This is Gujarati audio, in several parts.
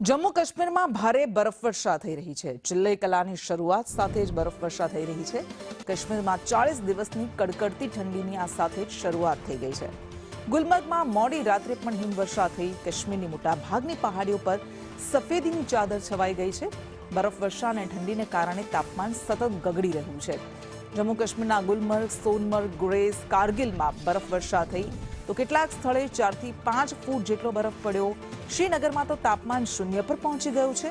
જમ્મુ કાશ્મીરમાં ભારે બરફવર્ષા થઈ રહી છે। ચિલ્લે કલાની શરૂઆત સાથે જ બરફવર્ષા થઈ રહી છે। કાશ્મીરમાં 40 દિવસની કડકડતી ઠંડીની આ સાથે જ શરૂઆત થઈ ગઈ છે। ગુલમર્ગમાં મોડી રાત્રે પણ હિમવર્ષા થઈ। કાશ્મીરની મોટા ભાગની પહાડીઓ પર સફેદીની ચાદર છવાઈ ગઈ છે। બરફવર્ષા અને ઠંડીને કારણે તાપમાન સતત ગગડી રહ્યું છે। જમ્મુ કાશ્મીરના ગુલમર્ગ, સોનમર્ગ, ગુરેઝ, કારગિલમાં બરફવર્ષા થઈ તો કેટલાક સ્થળે 4 થી 5 ફૂટ જેટલો બરફ પડ્યો। શ્રીનગરમાં તો તાપમાન શૂન્ય પર પહોંચી ગયું છે।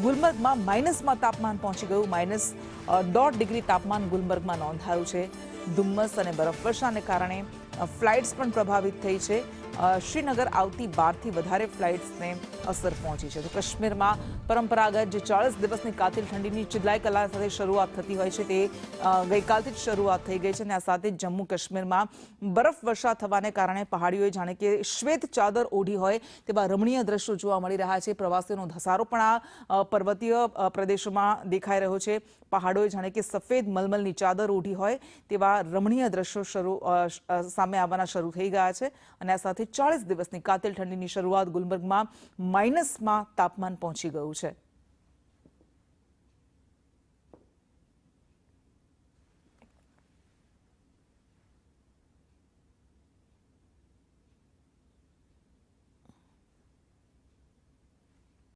ગુલમર્ગમાં માઇનસમાં તાપમાન પહોંચી ગયું। -1.5 ડિગ્રી તાપમાન ગુલમર્ગમાં નોંધાયું છે। ધુમ્મસ અને બરફવર્ષાને કારણે ફ્લાઇટ્સ પણ પ્રભાવિત થઈ છે। શ્રીનગર આવતી 12 થી વધારે ફ્લાઇટ્સને અસર પહોંચી છે। તો કાશ્મીરમાં પરંપરાગત જે 40 દિવસની કાતિલ ઠંડીની ચિલ્લાઈ કલા સાથે શરૂઆત થતી હોય છે તે ગઈકાલથી જ શરૂઆત થઈ ગઈ છે અને આ સાથે જ જમ્મુ કાશ્મીરમાં બરફવર્ષા થવાને કારણે પહાડીઓએ જાણે કે શ્વેત ચાદર ઓઢી હોય તેવા રમણીય દ્રશ્યો જોવા મળી રહ્યા છે। પ્રવાસીઓનો ધસારો પણ આ પર્વતીય પ્રદેશોમાં દેખાઈ રહ્યો છે। પહાડોએ જાણે કે સફેદ મલમલની ચાદર ઓઢી હોય તેવા રમણીય દ્રશ્યો સામે આવવાના શરૂ થઈ ગયા છે અને આ સાથે 40 દિવસની કાતિલ ઠંડીની શરૂઆત ગુલમર્ગમાં માઇનસમાં તાપમાન પહોંચી ગયું છે।